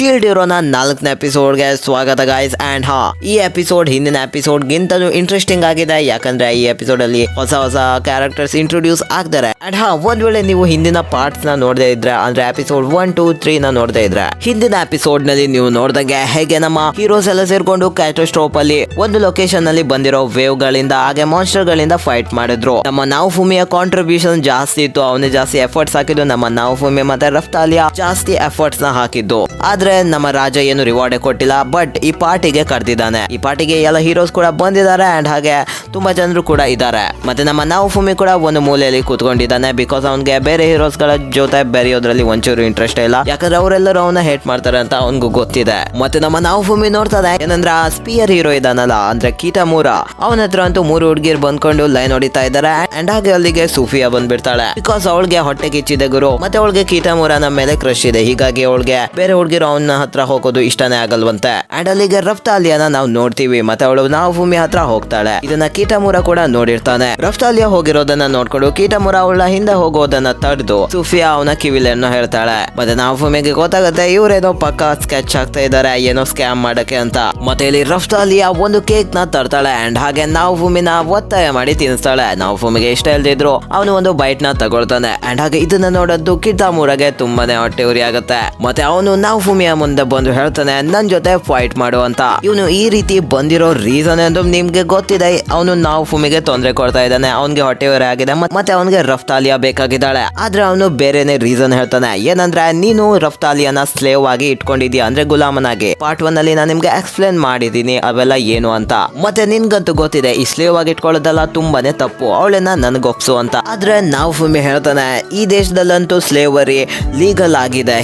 Shield ಹೀರೋನ 4ನೇ ಎಪಿಸೋಡ್ಗೆ ಸ್ವಾಗತ guys. And ಈ ಎಪಿಸೋಡ್ ಹಿಂದಿನ ಎಪಿಸೋಡ್ ಗಿಂತಲೂ ಇಂಟ್ರೆಸ್ಟಿಂಗ್ ಆಗಿದೆ, ಯಾಕಂದ್ರೆ ಈ ಎಪಿಸೋಡ್ ಅಲ್ಲಿ ಹೊಸ ಹೊಸ ಕ್ಯಾರೆಕ್ಟರ್ಸ್ ಇಂಟ್ರೊಡ್ಯೂಸ್ ಆಗ್ತಾರೆ. ಅಂಡ್ ಒಂದ್ ವೇಳೆ ನೀವು ಹಿಂದಿನ ಪಾರ್ಟ್ಸ್ ನ ನೋಡದೇ ಇದ್ರೆ, ಅಂದ್ರೆ ಎಪಿಸೋಡ್ 1, 2, 3 ನ ನೋಡದೇ ಇದ್ರೆ, ಹಿಂದಿನ ಎಪಿಸೋಡ್ ನಲ್ಲಿ ನೀವು ನೋಡ್ದಂಗೆ ಹೇಗೆ ನಮ್ಮ ಹೀರೋಸ್ ಎಲ್ಲ ಸೇರ್ಕೊಂಡು ಕ್ಯಾಟೋಸ್ಟ್ರೋಪ್ ಅಲ್ಲಿ ಒಂದು ಲೊಕೇಶನ್ ಅಲ್ಲಿ ಬಂದಿರೋ ವೇವ್ ಗಳಿಂದ ಹಾಗೆ ಮಾನ್ಸ್ಟರ್ ಗಳಿಂದ ಫೈಟ್ ಮಾಡಿದ್ರು. ನಮ್ಮ ನಾವುಫುಮಿಯ ಕಾಂಟ್ರಿಬ್ಯೂಷನ್ ಜಾಸ್ತಿ ಇತ್ತು, ಅವನೇ ಜಾಸ್ತಿ ಎಫರ್ಟ್ಸ್ ಹಾಕಿದ್ದು. ನಮ್ಮ ನಾವುಫುಮಿ ಮತ್ತೆ ರಫ್ತಾಲಿಯಾ ಜಾಸ್ತಿ ಎಫರ್ಟ್ಸ್ ನ ಹಾಕಿದ್ದು. ಆದ್ರೆ ನಮ್ಮ ರಾಜ ಏನು ರಿವಾರ್ಡ್ ಕೊಟ್ಟಿಲ್ಲ, ಬಟ್ ಈ ಪಾರ್ಟಿಗೆ ಕರೆದಿದ್ದಾನೆ. ಈ ಪಾರ್ಟಿಗೆ ಎಲ್ಲ ಹೀರೋಸ್ ಕೂಡ ಬಂದಿದ್ದಾರೆ ಅಂಡ್ ಹಾಗೆ ತುಂಬಾ ಜನರು ಕೂಡ ಇದ್ದಾರೆ. ಮತ್ತೆ ನಮ್ಮ ನಾವುಫುಮಿ ಕೂಡ ಒಂದು ಮೂಲೆಯಲ್ಲಿ ಕೂತ್ಕೊಂಡಿದ್ದಾನೆ, ಬಿಕಾಸ್ ಅವನ್ಗೆ ಬೇರೆ ಹೀರೋಸ್ ಗಳ ಜೊತೆ ಬೆರೆಯೋದ್ರಲ್ಲಿ ಒಂಚೂರು ಇಂಟ್ರೆಸ್ಟ್ ಇಲ್ಲ, ಯಾಕಂದ್ರೆ ಅವರೆಲ್ಲರೂ ಅವನ್ನ ಹೇಟ್ ಮಾಡ್ತಾರೆ ಅಂತ ಅವನ್ಗೂ ಗೊತ್ತಿದೆ. ಮತ್ತೆ ನಮ್ಮ ನಾವುಫುಮಿ ನೋಡ್ತಾರೆ ಏನಂದ್ರೆ ಆ ಸ್ಪಿಯರ್ ಹೀರೋ ಇದಾನಲ್ಲ, ಅಂದ್ರೆ ಕೀಟಮೂರ, ಅವನ ಹತ್ರ ಅಂತೂ 3 ಹುಡುಗಿರ್ ಬಂದ್ಕೊಂಡು ಲೈನ್ ಹೊಡಿತಾ ಇದ್ದಾರೆ. ಅಂಡ್ ಹಾಗೆ ಅಲ್ಲಿಗೆ ಸೂಫಿಯಾ ಬಂದ್ಬಿಡ್ತಾಳೆ, ಬಿಕಾಸ್ ಅವಳಿಗೆ ಹೊಟ್ಟೆ ಕಿಚ್ಚಿದೆ ಗುರು, ಮತ್ತೆ ಅವಳಿಗೆ ಕೀಟಮೂರನ ಮೇಲೆ ಕ್ರಶ್ ಇದೆ. ಹೀಗಾಗಿ ಅವಳಿಗೆ ಬೇರೆ ಹುಡುಗಿರು ಅವನ ಹತ್ರ ಹೋಗೋದು ಇಷ್ಟನೇ ಆಗಲ್ವಂತೆ. ಅಂಡ್ ಅಲ್ಲಿಗೆ ರಫ್ತಾಲಿಯಾನ ನಾವು ನೋಡ್ತೀವಿ, ಮತ್ತೆ ಅವಳು ನಾವುಫುಮಿ ಹತ್ರ ಹೋಗ್ತಾಳೆ. ಇದನ್ನ ಕೀಟಮೂರ ಕೂಡ ನೋಡಿರ್ತಾನೆ. ರಫ್ತಾಲಿಯಾ ಹೋಗಿರೋದನ್ನ ನೋಡ್ಕೊಂಡು ಕೀಟಮೂರ ಅವಳ ಹಿಂದೆ ಹೋಗೋದನ್ನ ತಡೆದು ಸೂಫಿಯಾ ಅವನ ಕಿವಿಲೆಯನ್ನು ಹೇಳ್ತಾಳೆ. ಮತ್ತೆ ನಾವುಫುಮಿಗೆ ಗೊತ್ತಾಗುತ್ತೆ ಇವರೇನೋ ಪಕ್ಕ ಸ್ಕೆಚ್ ಆಗ್ತಾ ಇದಾರೆ, ಏನೋ ಸ್ಕ್ಯಾಮ್ ಮಾಡಕ್ಕೆ ಅಂತ. ಮತ್ತೆ ಇಲ್ಲಿ ರಫ್ತಾಲಿಯಾ ಒಂದು ಕೇಕ್ ನ ತರ್ತಾಳೆ ಅಂಡ್ ಹಾಗೆ ನಾವುಫುಮಿನ ಒತ್ತಾಯ ಮಾಡಿ ತಿನ್ನಿಸ್ತಾಳೆ. ನಾವುಫುಮಿಗೆ ಇಷ್ಟ ಇಲ್ದಿದ್ರು ಅವನು ಒಂದು ಬೈಟ್ ನ ತಗೊಳ್ತಾನೆ. ಅಂಡ್ ಹಾಗೆ ಇದನ್ನ ನೋಡೋದು ಕೀಟಮೂರಗೆ ತುಂಬಾನೇ ಹೊಟ್ಟೆ ಉರಿ ಆಗುತ್ತೆ. ಮತ್ತೆ ಅವನು ನಾವುಫುಮಿಯ ಮುಂದೆ ಬಂದು ಹೇಳ್ತಾನೆ ನನ್ ಜೊತೆ ಫೈಟ್ ಮಾಡು ಅಂತ. ಇವನು ಈ ರೀತಿ ಬಂದಿರೋ ರೀಸನ್ ಎಂದು ನಿಮ್ಗೆ ಗೊತ್ತಿದೆ, ಅವನು ನಾವುಫುಮಿಗೆ ತೊಂದರೆ ಕೊಡ್ತಾ ಇದ್ದಾನೆ, ಅವನ್ಗೆ ಹೊಟ್ಟೆ ಉರಿ ಆಗಿದೆ, ಮತ್ತೆ ಅವನ್ಗೆ ರಫ್ತಾಲಿಯಾ ಬೇಕಾಗಿದ್ದಾಳೆ. ಆದ್ರೆ ಅವನು ಬೇರೆನೆ ರೀಸನ್ ಹೇಳ್ತಾನೆ, ಏನಂದ್ರೆ ನೀನು ರಫ್ತಾಲಿಯಾನ ಸ್ಲೇವ್ ಆಗಿ ಇಟ್ಕೊಂಡಿದ್ಯಾ, ಅಂದ್ರೆ ಗುಲಾಮನಾಗಿ. ಪಾರ್ಟ್ 1 ಅಲ್ಲಿ ನಾನು ನಿಮ್ಗೆ ಎಕ್ಸ್ಪ್ಲೇನ್ ಮಾಡಿದೀನಿ ಅವೆಲ್ಲ ಏನು ಅಂತ. ಮತ್ತೆ ನಿನ್ಗಂತೂ ಗೊತ್ತಿದೆ ಈ ಸ್ಲೇವ್ ಆಗಿ ಇಟ್ಕೊಳ್ಳೋದೆಲ್ಲ ತುಂಬಾನೇ ತಪ್ಪು, ಅವಳನ್ನ ನನ್ಗೊಪ್ಸು ಅಂತ. ಆದ್ರೆ ನಾವುಫುಮಿ ಹೇಳ್ತಾನೆ ಈ ದೇಶದಲ್ಲಂತೂ ಸ್ಲೇವರಿ ಲೀಗಲ್ ಆಗಿದೆ,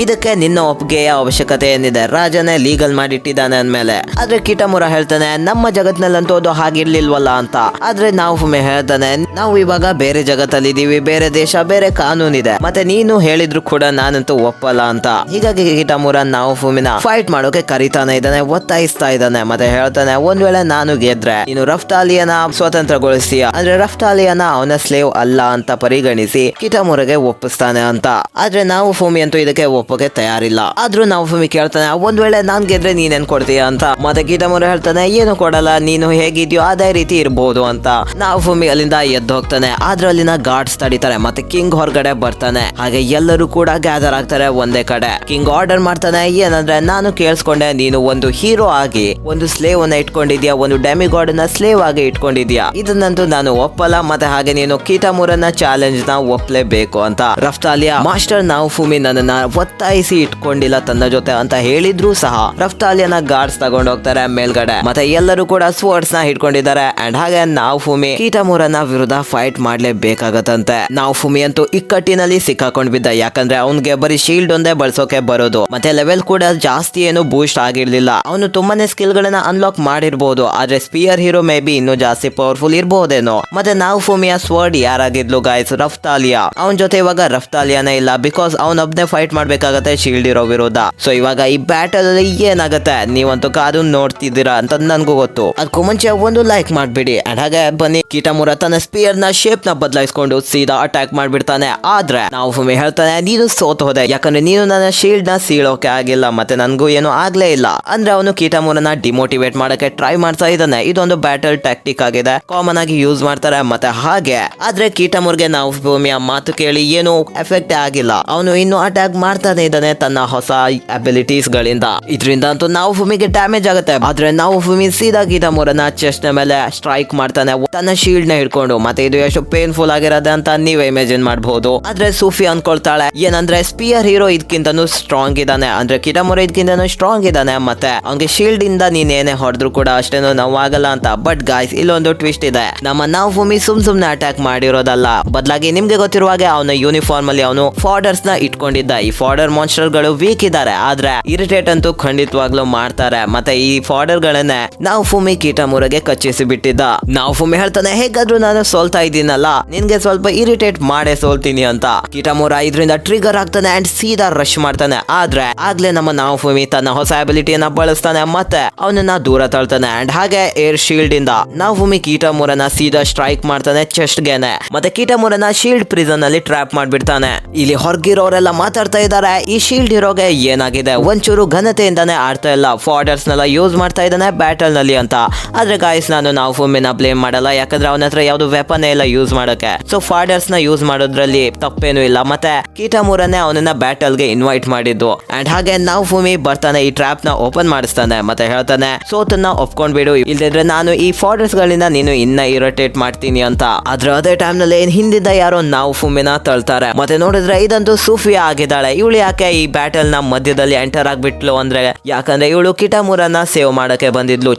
ಇದಕ್ಕೆ ನಿನ್ನ ಒಪ್ಪಿಗೆಯ ಅವಶ್ಯಕತೆ ಏನಿದೆ, ರಾಜನೇ ಲೀಗಲ್ ಮಾಡಿಟ್ಟಿದ್ದಾನೆ ಅಂದ್ಮೇಲೆ. ಆದ್ರೆ ಕೀಟಮೂರ ಹೇಳ್ತಾನೆ ನಮ್ಮ ಜಗತ್ನಲ್ಲಂತೂ ಅದು ಹಾಗಿರ್ಲಿಲ್ವಲ್ಲ ಅಂತ. ಆದ್ರೆ ನಾವುಫುಮಿ ಹೇಳ್ತಾನೆ ನಾವು ಇವಾಗ ಬೇರೆ ಜಗತ್ತಲ್ಲಿದ್ದೀವಿ, ಬೇರೆ ದೇಶ, ಬೇರೆ ಕಾನೂನಿದೆ, ಮತ್ತೆ ನೀನು ಹೇಳಿದ್ರು ಕೂಡ ನಾನಂತೂ ಒಪ್ಪಲ್ಲ ಅಂತ. ಹೀಗಾಗಿ ಕೀಟಮೂರ ನಾವುಫುಮಿನ ಫೈಟ್ ಮಾಡೋಕೆ ಕರೀತಾನೆ ಇದ್ದಾನೆ, ಒತ್ತಾಯಿಸ್ತಾ ಇದ್ದಾನೆ. ಮತ್ತೆ ಹೇಳ್ತಾನೆ ಒಂದ್ ವೇಳೆ ನಾನು ಗೆದ್ರೆ ನೀನು ರಫ್ತಾಲಿಯನ ಸ್ವತಂತ್ರಗೊಳಿಸ್ತೀಯ, ಅಂದ್ರೆ ರಫ್ತಾಲಿಯನ ಅವನ ಸ್ಲೇವ್ ಅಲ್ಲ ಅಂತ ಪರಿಗಣಿಸಿ ಕೀಟಮೂರಗೆ ಒಪ್ಪಿಸ್ತಾನೆ ಅಂತ. ಆದ್ರೆ ನಾವುಫುಮಿ ಅಂತೂ ಇದಕ್ಕೆ ಒಪ್ಪೋಕೆ ತಯಾರಿಲ್ಲ. ಆದ್ರೂ ನಾವುಫುಮಿ ಕೇಳ್ತಾನೆ ಒಂದ್ ವೇಳೆ ನಾನ್ ಗೆದ್ರೆ ನೀನೇನ್ ಕೊಡ್ತೀಯ ಅಂತ. ಮತ್ತೆ ಕೀಟಮೂರ ಹೇಳ್ತಾನೆ ಏನು ಕೊಡಲ್ಲ, ನೀನು ಹೇಗಿದ್ಯೋ ಅದೇ ರೀತಿ ಇರ್ಬೋದು ಅಂತ. ನಾವುಫುಮಿ ಅಲ್ಲಿಂದ ಎದ್ದು ಹೋಗ್ತಾನೆ. ಆದ್ರೆ ಅಲ್ಲಿನ ಗಾರ್ಡ್ಸ್ ತಡಿತಾರೆ, ಮತ್ತೆ ಕಿಂಗ್ ಹೊರಗಡೆ ಬರ್ತಾನೆ. ಹಾಗೆ ಎಲ್ಲರೂ ಕೂಡ ಗ್ಯಾದರ್ ಆಗ್ತಾರೆ ಒಂದೇ ಕಡೆ. ಕಿಂಗ್ ಆರ್ಡರ್ ಮಾಡ್ತಾನೆ ಏನಂದ್ರೆ ನಾನು ಕೇಳಿಸ್ಕೊಂಡೆ ನೀನು ಒಂದು ಹೀರೋ ಆಗಿ ಒಂದು ಸ್ಲೇವ್ ಅನ್ನ ಇಟ್ಕೊಂಡಿದ್ಯಾ, ಒಂದು ಡೆಮಿಗಾಡ್ ನ ಸ್ಲೇವ್ ಆಗಿ ಇಟ್ಕೊಂಡಿದ್ಯಾ, ಇದನ್ನಂತೂ ನಾನು ಒಪ್ಪಲ್ಲ. ಮತ್ತೆ ಹಾಗೆ ನೀನು ಕೀಟಮೂರನ ಚಾಲೆಂಜ್ ನ ಒಪ್ಪಲೇಬೇಕು ಅಂತ. ರಫ್ತಾಲಿಯಾ ಮಾಸ್ಟರ್ ನಾವುಫುಮಿ ನನ್ನನ್ನ ಒತ್ತಾಯಿಸಿ ಇಟ್ಕೊಂಡಿಲ್ಲ ತನ್ನ ಜೊತೆ ಅಂತ ಹೇಳಿದ್ರು ಸಹ ರಫ್ತಾಲಿಯಾನ ಗಾರ್ಡ್ಸ್ ತಗೊಂಡು ಹೋಗ್ತಾರೆ ಮೇಲ್ಗಡೆ. ಮತ್ತೆ ಎಲ್ಲರೂ ಕೂಡ ಸ್ವರ್ಡ್ಸ್ ನ ಹಿಡ್ಕೊಂಡಿದ್ದಾರೆ. ಅಂಡ್ ಹಾಗೆ ನಾವುಫುಮಿ ಕೀಟಮೂರನ ವಿರುದ್ಧ ಫೈಟ್ ಮಾಡ್ಲೇಬೇಕಾಗತ್ತಂತೆ. ನಾವುಫುಮಿ ಅಂತೂ ಇಕ್ಕಟ್ಟಿನಲ್ಲಿ ಸಿಕ್ಕಾಕೊಂಡ್ ಬಿದ್ದ, ಯಾಕಂದ್ರೆ ಅವನ್ಗೆ ಬರೀ ಶೀಲ್ಡ್ ಒಂದೇ ಬಳಸೋಕೆ ಬರೋದು, ಮತ್ತೆ ಲೆವೆಲ್ ಕೂಡ ಜಾಸ್ತಿ ಏನು ಬೂಸ್ಟ್ ಆಗಿರ್ಲಿಲ್ಲ. ಅವನು ತುಂಬಾನೇ ಸ್ಕಿಲ್ ಗಳನ್ನ ಅನ್ಲಾಕ್ ಮಾಡಿರ್ಬೋದು, ಆದ್ರೆ ಸ್ಪಿಯರ್ ಹೀರೋ ಮೇ ಬಿ ಇನ್ನೂ ಜಾಸ್ತಿ ಪವರ್ಫುಲ್ ಇರ್ಬೋದೇನೋ. ಮತ್ತೆ ನಾವುಫುಮಿಯ ಸ್ವರ್ಡ್ ಯಾರಾಗಿದ್ಲು ಗಾಯ್ಸ್, ರಫ್ತಾಲಿಯಾ. ಅವನ್ ಜೊತೆ ಇವಾಗ ರಫ್ತಾಲಿಯಾನೇ ಇಲ್ಲ, ಬಿಕಾಸ್ ಅವನೊಬ್ನೇ ಫೈಟ್ ಮಾಡ್ಬೇಕಾಗತ್ತೆ ಶೀಲ್ಡ್ ಇರೋ ವಿರೋಧ. ಸೊ ಇವಾಗ ಈ ಬ್ಯಾಟಲ್ ಅಲ್ಲಿ ಏನಾಗತ್ತೆ ನೀವಂತೂ ಕಾದು ನೋಡ್ತಿದ್ದೀರಾ ಅಂತ ನನ್ಗೂ ಗೊತ್ತು. ಅದಕ್ಕೂ ಮುಂಚೆ ಒಂದು ಲೈಕ್ ಮಾಡ್ಬಿಡಿ. ಅಂಡ್ ಹಾಗೆ ಬನ್ನಿ, ಕೀಟಮೂರ ತನ್ನ ಸ್ಪಿಯರ್ ನ ಶೇಪ್ ನ ಬದಲಾಯಿಸ್ಕೊಂಡು ಸೀದಾ ಅಟ್ಯಾಕ್ ಮಾಡ್ಬಿಡ್ತಾನೆ. ಆದ್ರೆ ನಾವುಫುಮಿ ಹೇಳ್ತಾನೆ ನೀನು ಸೋತ್ ಹೋದೆ, ಯಾಕಂದ್ರೆ ನೀನು ನನ್ನ ಶೀಲ್ಡ್ ನ ಸೀಳೋಕೆ ಆಗಿಲ್ಲ, ಮತ್ತೆ ನನ್ಗೂ ಏನು ಆಗ್ಲೇ ಇಲ್ಲ. ಅಂದ್ರೆ ಅವನು ಕೀಟಮೂರನ ಡಿಮೋಟಿವೇಟ್ ಮಾಡಕ್ಕೆ ಟ್ರೈ ಮಾಡ್ತಾ ಇದ್ದಾನೆ. ಇದೊಂದು ಬ್ಯಾಟಲ್ ಟ್ಯಾಕ್ಟಿಕ್ ಆಗಿದೆ, ಕಾಮನ್ ಆಗಿ ಯೂಸ್ ಮಾಡ್ತಾರೆ. ಮತ್ತೆ ಹಾಗೆ ಆದ್ರೆ ಕೀಟಮೂರ್ಗೆ ನಾವುಫುಮಿಯ ಮಾತು ಕೇಳಿ ಏನು ಎಫೆಕ್ಟ್ ಆಗಿಲ್ಲ, ಅವನು ಇನ್ನು ಅಟ್ಯಾಕ್ ಮಾಡ್ತಾನೆ ಇದ್ದಾನೆ ತನ್ನ ಹೊಸ ಅಬಿಲಿಟೀಸ್ ಗಳಿಂದ. ಇದರಿಂದ ಅಂತೂ ನಾವುಫುಮಿಗೆ ಡ್ಯಾಮೇಜ್ ಆಗುತ್ತೆ. ಆದ್ರೆ ನಾವುಫುಮಿ ಸೀದಾ ಕೀಟಮೂರನ ಚೆಸ್ಟ್ ನ ಮೇಲೆ ಸ್ಟ್ರೈಕ್ ಮಾಡ್ತಾನೆ ತನ್ನ ಶೀಲ್ಡ್ ನ ಹಿಡ್ಕೊಂಡು. ಮತ್ತೆ ಇದು ಎಷ್ಟು ಪೇನ್ಫುಲ್ ಆಗಿರೋದೆ ಅಂತ ನೀವೇ ಇಮ್ಯಾಜಿನ್ ಮಾಡಬಹುದು. ಆದ್ರೆ ಸೂಫಿ ಅನ್ಕೊಳ್ತಾಳೆ ಏನಂದ್ರೆ ಸ್ಪಿಯರ್ ಹೀರೋ ಇದಕ್ಕಿಂತನೂ ಸ್ಟ್ರಾಂಗ್ ಇದ್ದಾನೆ, ಅಂದ್ರೆ ಕೀಟಮೂರ ಇದಕ್ಕಿಂತನೂ ಸ್ಟ್ರಾಂಗ್ ಇದ್ದಾನೆ, ಮತ್ತೆ ಅವನಿಗೆ ಶೀಲ್ಡ್ ಇಂದ ನೀನೇನೆ ಹೊಡೆದ್ರು ಕೂಡ ಅಷ್ಟೇನು ನೋವಾಗಲ್ಲ ಅಂತ. ಬಟ್ ಗಾಯ್ಸ್ ಇಲ್ಲೊಂದು ಟ್ವಿಸ್ಟ್ ಇದೆ, ನಮ್ಮ ನಾವುಫುಮಿ ಸುಮ್ನೆ ಅಟ್ಯಾಕ್ ಮಾಡಿರೋದಲ್ಲ, ಬದಲಾಗಿ ನಿಮ್ಗೆ ಗೊತ್ತಿರುವ ಹಾಗೆ ಅವನ ಯೂನಿಫಾರ್ಮ್ ಅಲ್ಲಿ ಅವನು ಫಾಡರ್ಸ್ ನ ಇಟ್ಕೊಂಡಿದ್ದ. ಈ ಫಾಡರ್ ಮಾನ್ಸ್ಟರ್ ಗಳು ವೀಕ್ ಇದ್ದಾರೆ, ಆದ್ರೆ ಇರಿಟೇಟ್ ಅಂತೂ ಖಂಡಿತವಾಗ್ಲೂ ಮಾಡ್ತಾರೆ. ಮತ್ತೆ ಈ ಫಾಡರ್ ಗಳನ್ನೇ ನಾವುಫುಮಿ ಕೀಟಮೂರಗೆ ಕಚ್ಚಿಸಿ ಬಿಟ್ಟಿದ್ದ. ನಾವುಫುಮಿ ಹೇಳ್ತಾನೆ ಹೇಗಾದ್ರೂ ನಾನು ಸೋಲ್ತಾ ಇದ್ದೀನಲ್ಲ, ನಿನ್ಗೆ ಸ್ವಲ್ಪ ಇರಿಟೇಟ್ ಮಾಡೇ ಸೋಲ್ತೀನಿ ಅಂತ. ಕೀಟಮೂರ ಇದರಿಂದ ಟ್ರಿಗರ್ ಆಗ್ತಾನೆ ಅಂಡ್ ಸೀದಾ ರಶ್ ಮಾಡ್ತಾನೆ. ಆದ್ರೆ ಆಗ್ಲೇ ನಮ್ಮ ನಾವುಫುಮಿ ತನ್ನ ಹೊಸ ಅಬಿಲಿಟಿಯನ್ನ ಬಳಸ್ತಾನೆ, ಮತ್ತೆ ಅವನನ್ನ ದೂರ ತಳ್ತಾನೆ. ಅಂಡ್ ಹಾಗೆ ಏರ್ ಶೀಲ್ಡ್ ಇಂದ ನಾವುಫುಮಿ ಕೀಟಮೂರನ ಸೀದಾ ಸ್ಟ್ರೈಕ್ ಮಾಡ್ತಾನೆ ಚೆಸ್ಟ್ ಗೆನೆ. ಮತ್ತೆ ಕೀಟಮೂರನ ಶೀಲ್ಡ್ ಪ್ರಿಸನ್ ಅಲ್ಲಿ ಟ್ರ್ಯಾಪ್ ಮಾಡ್ಬಿಡ್ತಾನೆ. ಇಲ್ಲಿ ಹೊರಗಿರೋರೆಲ್ಲ ಮಾತಾಡ್ತಾ ಇದ್ದಾರೆ, ಈ ಶೀಲ್ಡ್ ಹೀರೋಗೆ ಏನಾಗಿದೆ, ಒಂಚೂರು ಘನತೆಯಿಂದಾನೆ ಆಡ್ತಾ ಇಲ್ಲ, ಫಾರ್ಡರ್ಸ್ ನೆಲ್ಲ ಯೂಸ್ ಮಾಡ್ತಾ ಇದ್ದಾನೆ ಬ್ಯಾಟಲ್ ನಲ್ಲಿ ಅಂತ. ಆದ್ರೆ ಗಾಯ್ಸ್ ನಾನು ನಾವುಫುಮಿನ ಬ್ಲೇಮ್ ಮಾಡಲ್ಲ, ಯಾಕಂದ್ರೆ ಅವನ ಹತ್ರ ಯಾವ್ದು ವೆಪನ್ ಇಲ್ಲ ಯೂಸ್ ಮಾಡೋಕೆ. ಸೊ ಫಾರ್ಡರ್ಸ್ ನ ಯೂಸ್ ಮಾಡೋದ್ರಲ್ಲಿ ತಪ್ಪೇನು ಇಲ್ಲ. ಮತ್ತೆ ಕಿಟಾಮುರನೇ ಅವನನ್ನ ಬ್ಯಾಟಲ್ ಗೆ ಇನ್ವೈಟ್ ಮಾಡಿದ್ದು. ಅಂಡ್ ಹಾಗೆ ನಾವುಫುಮಿ ಬರ್ತಾನೆ, ಈ ಟ್ರ್ಯಾಪ್ ನ ಓಪನ್ ಮಾಡಿಸ್ತಾನೆ, ಮತ್ತೆ ಹೇಳ್ತಾನೆ ಸೋತನ್ನ ಒಪ್ಕೊಂಡ್ಬಿಡು, ಇಲ್ದಿದ್ರೆ ನಾನು ಈ ಫಾರ್ಡರ್ಸ್ ಗಳಿಂದ ನೀನು ಇನ್ನ ಇರಿಟೇಟ್ ಮಾಡ್ತೀನಿ ಅಂತ. ಆದ್ರೆ ಅದೇ ಟೈಮ್ ನಲ್ಲಿ ಹಿಂದಿಂದ ಯಾರೋ ನಾವುಫುಮಿನ ತಳ್ತಾರೆ. ಮತ್ತೆ ನೋಡಿದ್ರೆ ಇದಂತೂ ಸೂಫಿಯಾ ಆಗಿದ್ದಾಳೆ. ಇವಳು ಯಾಕೆ ಈ ಬ್ಯಾಟಲ್ ನ ಮಧ್ಯದಲ್ಲಿ ಎಂಟರ್ ಆಗ್ಬಿಟ್ಲು ಅಂದ್ರೆ, ಯಾಕಂದ್ರೆ ಇವಳು ಕಿಟಾಮುರನ ಸೇವ್ ಮಾಡಕ್ಕೆ ಬಂದಿದ್ಲು.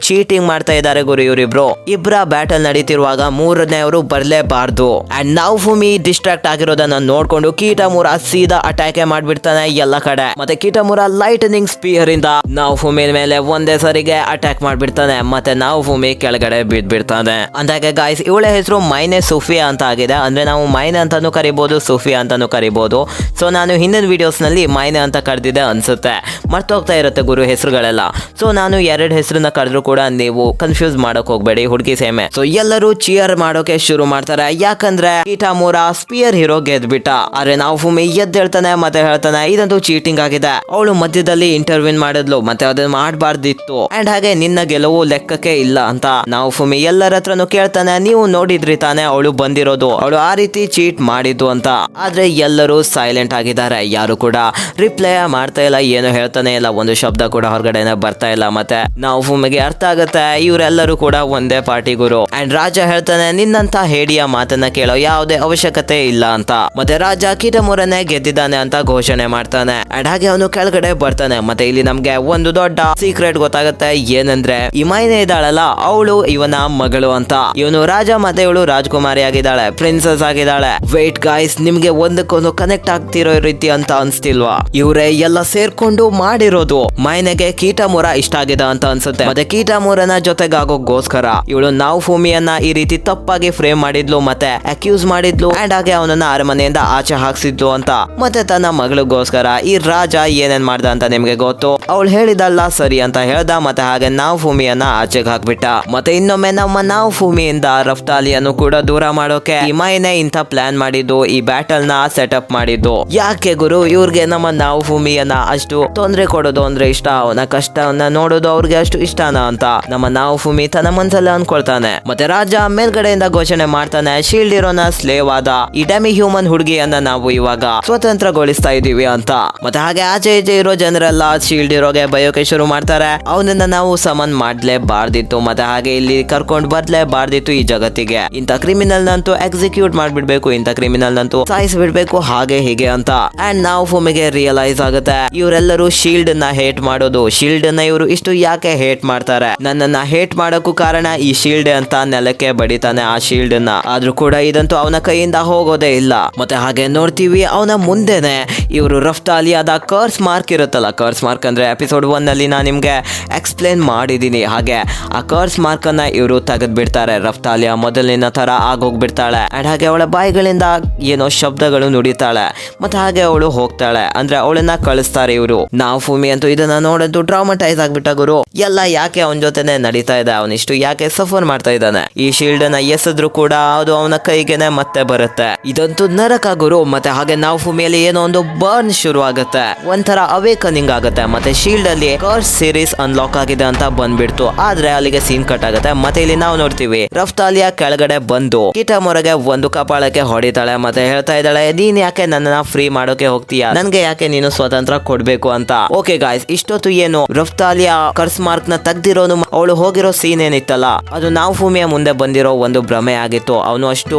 ಚೀಟಿಂಗ್ ಮಾಡ್ತಾ ಇದ್ದಾರೆ ಗುರು ಇವರಿಬ್ರು. ಇಬ್ರ ಬ್ಯಾಟಲ್ ನಡೀತಿರುವಾಗ ಮೂರನೇವರು ಬರ್ಲೇಬಾರ್ದು. ಅಂಡ್ ನಾವುಫುಮಿ ಡಿಸ್ಟ್ರಾಕ್ಟ್ ಆಗಿರೋದನ್ನ ನೋಡ್ಕೊಂಡು ಕಿಟಾಮುರ ಸೀದಾ ಅಟ್ಯಾಕ್ ಮಾಡ್ಬಿಡ್ತಾನೆ ಎಲ್ಲ ಕಡೆ. ಮತ್ತೆ ಕಿಟಾಮುರ ಲೈಟನಿಂಗ್ ಸ್ಪಿಯರ್ ಇಂದ ನಾವುಫುಮಿ ಮೇಲೆ ಒಂದೇ ಸರಿಗೆ ಅಟ್ಯಾಕ್ ಮಾಡ್ಬಿಡ್ತಾನೆ. ಮತ್ತೆ ನಾವುಫುಮಿ ಕೆಳಗಡೆ ಬಿದ್ಬಿಡ್ತಾನೆ. ಅಂದಾಗೆ ಗಾಯ್ಸ್ ಇವಳ ಹೆಸರು ಮೈನೆ ಸೂಫಿಯಾ ಅಂತ ಆಗಿದೆ. ಅಂದ್ರೆ ನಾವು ಮೈನೆ ಅಂತಾನು ಕರಿಬಹುದು, ಸೂಫಿಯಾ ಅಂತಾನು ಕರಿಬಹುದು. ಸೊ ನಾನು ಹಿಂದಿನ ವಿಡಿಯೋಸ್ ನಲ್ಲಿ ಮೈನೆ ಅಂತ ಕರೆದಿದ್ದೆ ಅನ್ಸುತ್ತೆ, ಮರ್ತೋಗ್ತಾ ಇರುತ್ತೆ ಗುರು ಹೆಸರುಗಳೆಲ್ಲ. ಸೊ ನಾನು ಎರಡು ಹೆಸರನ್ನ ಕರೆದ್ರು ಕೂಡ ನೀವು ಕನ್ಫ್ಯೂಸ್ ಮಾಡಕ್ ಹೋಗ್ಬೇಡಿ, ಹುಡುಗಿ ಸೇಮೆ. ಸೊ ಎಲ್ಲರೂ ಚಿಯರ್ ಮಾಡೋಕೆ ಶುರು ಮಾಡ್ತಾರೆ, ಯಾಕಂದ್ರೆ ಕಿಟಾಮುರ ಸ್ಪಿಯರ್ ಹೀರೋ ಗೆದ್ಬಿಟ್ಟ. ಆದ್ರೆ ನಾವುಫುಮಿ ಎದ್ದೇಳ್ತಾನೆ, ಮತ್ತೆ ಹೇಳ್ತಾನೆ ಇದಂತೂ ಚೀಟಿಂಗ್ ಆಗಿದೆ, ಅವಳು ಮಧ್ಯದಲ್ಲಿ ಇಂಟರ್ವ್ಯೂನ್ ಮಾಡಿದ್ಲು, ಮತ್ತೆ ಅದನ್ನ ಮಾಡಬಾರ್ದಿತ್ತು. ಅಂಡ್ ಹಾಗೆ ನಿನ್ನ ಗೆಲುವು ಲೆಕ್ಕಕ್ಕೆ ಇಲ್ಲ ಅಂತ ನಾವುಫುಮಿ ಎಲ್ಲರ ಹತ್ರನು ಕೇಳ್ತಾನೆ, ನೀವು ನೋಡಿದ್ರಿ ತಾನೆ ಅವಳು ಬಂದಿರೋದು, ಅವಳು ಆ ರೀತಿ ಚೀಟ್ ಮಾಡಿದ್ದು ಅಂತ. ಆದ್ರೆ ಎಲ್ಲರೂ ಸೈಲೆಂಟ್ ಆಗಿದ್ದಾರೆ, ಯಾರು ಕೂಡ ರಿಪ್ಲೈ ಮಾಡ್ತಾ ಇಲ್ಲ, ಏನು ಹೇಳ್ತಾನೆ ಇಲ್ಲ, ಒಂದು ಶಬ್ದ ಕೂಡ ಹೊರಗಡೆನೆ ಬರ್ತಾ ಇಲ್ಲ. ಮತ್ತೆ ನಾವುಫುಮಿಗೆ ಅರ್ಥ ಆಗುತ್ತೆ ಇವರೆಲ್ಲರೂ ಕೂಡ ಒಂದೇ ಪಾರ್ಟಿ ಗುರು. ಅಂಡ್ ರಾಜ ಹೇಳ್ತಾನೆ ನಿನ್ನಂತ ಹೇಡಿಯ ಮಾತನ್ನ ಕೇಳೋ ಯಾವುದೇ ಅವಶ್ಯಕತೆ ಇಲ್ಲ ಅಂತ. ಮತ್ತೆ ರಾಜ ಕಿಟಾಮುರನೇ ಗೆದ್ದಿದ್ದಾನೆ ಅಂತ ಘೋಷಣೆ ಮಾಡ್ತಾನೆ. ಅಂಡ್ ಹಾಗೆ ಅವನು ಕೆಳಗಡೆ ಬರ್ತಾನೆ. ಮತ್ತೆ ಇಲ್ಲಿ ನಮ್ಗೆ ಒಂದು ದೊಡ್ಡ ಸೀಕ್ರೆಟ್ ಗೊತ್ತಾಗುತ್ತೆ, ಏನಂದ್ರೆ ಈ ಮೈನೆ ಇದ್ದಾಳಲ್ಲ ಅವಳು ಇವನ ಮಗಳು ಅಂತ. ಇವನು ರಾಜ, ಮತ್ತೆ ಇವಳು ರಾಜಕುಮಾರಿ ಆಗಿದ್ದಾಳೆ, ಪ್ರಿನ್ಸಸ್ ಆಗಿದ್ದಾಳೆ. ವೇಟ್ ಗಾಯ್ಸ್, ನಿಮ್ಗೆ ಒಂದಕ್ಕೊಂದು ಕನೆಕ್ಟ್ ಆಗ್ತಿರೋ ರೀತಿ ಅಂತ ಅನ್ಸ್ತಿಲ್ವಾ? ಇವರೇ ಎಲ್ಲ ಸೇರ್ಕೊಂಡು ಮಾಡಿರೋದು. ಮೈನೆಗೆ ಕಿಟಾಮುರ ಇಷ್ಟ ಆಗಿದೆ ಅಂತ ಅನ್ಸುತ್ತೆ. ಮತ್ತೆ ಕಿಟಾಮುರನ ಜೊತೆಗಾಗೋಗೋಸ್ಕರ ಇವಳು ನಾವುಫುಮಿಯನ್ನ ಈ ರೀತಿ ತಪ್ಪಾಗಿ ಫ್ರೇಮ್ ಮಾಡಿದ್ಲು, ಮತ್ತೆ ಅಕ್ಯೂಸ್ ಮಾಡಿದ್ಲು. ಅಂಡ್ ಹಾಗೆ ಅವನನ್ನ ಅರಮನೆಯಿಂದ ಆಚೆ ಹಾಕ್ಸಿದ್ಲು ಅಂತ. ಮತ್ತೆ ತನ್ನ ಮಗಳಿಗೋಸ್ಕರ ಈ ರಾಜ ಏನೇನ್ ಮಾಡ್ದ ಅಂತ ನಿಮ್ಗೆ ಗೊತ್ತು. ಅವಳು ಹೇಳಿದಲ್ಲ ಸರಿ ಅಂತ ಹೇಳ್ದ, ಮತ್ತೆ ಹಾಗೆ ನಾವುಫುಮಿಯನ್ನ ಆಚೆಗೆ ಹಾಕ್ಬಿಟ್ಟ. ಮತ್ತೆ ಇನ್ನೊಮ್ಮೆ ನಮ್ಮ ನಾವುಫುಮಿಯಿಂದ ರಫ್ತಾಲಿಯನ್ನು ಕೂಡ ದೂರ ಮಾಡೋಕೆ ಈ ಮೈನೆ ಇಂಥ ಪ್ಲಾನ್ ಮಾಡಿದ್ದು, ಈ ಬ್ಯಾಟಲ್ ನ ಸೆಟಪ್ ಮಾಡಿದ್ದು. ಯಾಕೆ ಗುರು ಇವ್ರಿಗೆ ನಮ್ಮ ನಾವುಫುಮಿಯನ್ನ ಅಷ್ಟು ತೊಂದರೆ ಕೊಡೋದು ಅಂದ್ರೆ ಇಷ್ಟ, ಅವನ ಕಷ್ಟವನ್ನ ನೋಡೋದು ಅವ್ರಿಗೆ ಅಷ್ಟು ಇಷ್ಟನಾ ಅಂತ ನಮ್ಮ ನಾವುಫುಮಿ ತನ್ನ ಮನ್ಸಲ್ಲಿ ಅನ್ಕೊಳ್ತಾನೆ. ಮತ್ತೆ ರಾಜ ಮೇಲ್ಗಡೆಯಿಂದ ಘೋಷಣೆ ಮಾಡ್ತಾನೆ, ಶೀಲ್ಡ್ ಇರೋನ ಸ್ಲೇವ್ ಆದ ಈ ಡೆಮಿ ಹ್ಯೂಮನ್ ಹುಡುಗಿಯನ್ನ ನಾವು ಇವಾಗ ಸ್ವತಂತ್ರಗೊಳಿಸ್ತಾ ಇದೀವಿ ಅಂತ. ಮತ್ತೆ ಹಾಗೆ ಆಚೆ ಈಚೆ ಇರೋ ಜನರೆಲ್ಲ ಶೀಲ್ಡ್ ಇರೋಗೆ ಬಯೋಕೆ ಶುರು ಮಾಡ್ತಾರೆ, ಅವನನ್ನ ನಾವು ಸಮನ್ ಮಾಡ್ಲೇಬಾರ್ದಿತ್ತು, ಮತ್ತೆ ಹಾಗೆ ಇಲ್ಲಿ ಕರ್ಕೊಂಡ್ ಬರ್ಲೇಬಾರ್ದಿತ್ತು ಈ ಜಗತ್ತಿಗೆ. ಇಂಥ ಕ್ರಿಮಿನಲ್ ನಂತೂ ಎಕ್ಸಿಕ್ಯೂಟ್ ಮಾಡ್ಬಿಡ್ಬೇಕು, ಇಂಥ ಕ್ರಿಮಿನಲ್ ನಂತೂ ಸಾಯಿಸ್ಬಿಡ್ಬೇಕು, ಹಾಗೆ ಹೀಗೆ ಅಂತ. ಅಂಡ್ ನಾವುಫುಮಿಗೆ ರಿಯಲೈಸ್ ಆಗುತ್ತೆ ಇವರೆಲ್ಲರೂ ಶೀಲ್ಡ್ ನ ಹೇಟ್ ಮಾಡೋದು. ಶೀಲ್ಡ್ ನ ಇವರು ಇಷ್ಟು ಯಾಕೆ ಹೇಟ್ ಮಾಡ್ತಾರೆ? ನನ್ನನ್ನ ಹೇಟ್ ಮಾಡೋಕ್ಕೂ ಕಾರಣ ಈ ಶೀಲ್ಡ್ ಅಂತ ನೆಲಕ್ಕೆ ಬಡಿತಾನೆ ಆ ಶೀಲ್ಡ್ ನ. ಆದ್ರೂ ಕೂಡ ಇದಂತೂ ಅವನ ಕೈಯಿಂದ ಹೋಗೋದೇ ಇಲ್ಲ. ಮತ್ತೆ ಹಾಗೆ ನೋಡ್ತೀವಿ ಅವನ ಮುಂದೆನೆ ಇವರು ರಫ್ತಾಲಿಯಾದ ಕರ್ಸ್ ಮಾರ್ಕ್ ಇರುತ್ತಲ್ಲ, ಕರ್ಸ್ ಮಾರ್ಕ್ ಅಂದ್ರೆ ಎಪಿಸೋಡ್ 1 ನಲ್ಲಿ ನಾನು ನಿಮ್ಗೆ ಎಕ್ಸ್ಪ್ಲೇನ್ ಮಾಡಿದೀನಿ. ಹಾಗೆ ಆ ಕರ್ಸ್ ಮಾರ್ಕ್ ಅನ್ನ ಇವರು ತೆಗೆದ್ ಬಿಡ್ತಾರೆ. ರಫ್ತಾಲಿಯಾ ಮೊದಲಿನ ತರ ಆಗೋಗ್ಬಿಡ್ತಾಳೆ. ಅಂಡ್ ಹಾಗೆ ಅವಳ ಬಾಯಿಗಳಿಂದ ಏನೋ ಶಬ್ದಗಳು ನುಡಿತಾಳೆ. ಮತ್ತೆ ಹಾಗೆ ಅವಳು ಹೋಗ್ತಾಳೆ, ಅಂದ್ರೆ ಅವಳನ್ನ ಕಳಿಸ್ತಾರೆ ಇವರು. ನಾವುಫುಮಿ ಅಂತೂ ಇದನ್ನ ನೋಡಂತೂ ಟ್ರಾಮಟೈಸ್ ಆಗ್ಬಿಟ್ಟ ಗುರು. ಎಲ್ಲ ಯಾಕೆ ಅವನ ಜೊತೆನೆ ನಡೀತಾ ಇದೆ, ಅವನಿಷ್ಟು ಯಾಕೆ ಸಫರ್ ಮಾಡ್ತಾ ಇದ್ದಾನೆ? ಈ ಶೀಲ್ಡ್ ನ ಎಸೆದ್ರು ಕೂಡ ಅದು ಅವನ ಕೈಗೆನೆ ಮತ್ತೆ ಬರುತ್ತೆ. ಇದಂತೂ ನರಕ ಗುರು. ಮತ್ತೆ ಹಾಗೆ ನಾವುಫುಮಿಯಲ್ಲಿ ಏನೋ ಒಂದು ಬರ್ನ್ ಶುರು ಆಗುತ್ತೆ, ಒಂಥರ ಅವೇಕನಿಂಗ್ ಆಗುತ್ತೆ. ಮತ್ತೆ ಶೀಲ್ಡ್ ಅಲ್ಲಿ ಕರ್ಸ್ ಸೀರೀಸ್ ಅನ್ಲಾಕ್ ಆಗಿದೆ ಅಂತ ಬಂದ್ಬಿಡ್ತು. ಆದ್ರೆ ಅಲ್ಲಿಗೆ ಸೀನ್ ಕಟ್ ಆಗುತ್ತೆ. ಮತ್ತೆ ಇಲ್ಲಿ ನಾವು ನೋಡ್ತೀವಿ ರಫ್ತಾಲಿಯಾ ಕೆಳಗಡೆ ಬಂದು ಕಿಟಾಮುರಗೆ ಒಂದು ಕಪಾಳಕ್ಕೆ ಹೊಡಿತಾಳೆ. ಮತ್ತೆ ಹೇಳ್ತಾ ಇದ್ದಾಳೆ, ನೀನ್ ಯಾಕೆ ನನ್ನ ಫ್ರೀ ಮಾಡೋಕೆ ಹೋಗ್ತೀಯಾ, ನನ್ಗೆ ಯಾಕೆ ನೀನು ಸ್ವತಂತ್ರ ಕೊಡ್ಬೇಕು ಅಂತ. ಓಕೆ ಗಾಯ್ಸ್, ಇಷ್ಟೊತ್ತು ಏನು ರಫ್ತಾಲಿಯಾ ಕರ್ಸ್ ಮಾರ್ಕ್ ನ ತೆಗ್ದಿರೋನು ಅವಳು ಹೋಗಿರೋ ಸೀನ್ ಏನಿತ್ತಲ್ಲ, ಅದು ನಾವುಫುಮಿಯ ಮುಂದೆ ಬಂದಿರೋ ಒಂದು ಭ್ರಮೆ ಆಗಿತ್ತು. ಅವನು ಅಷ್ಟು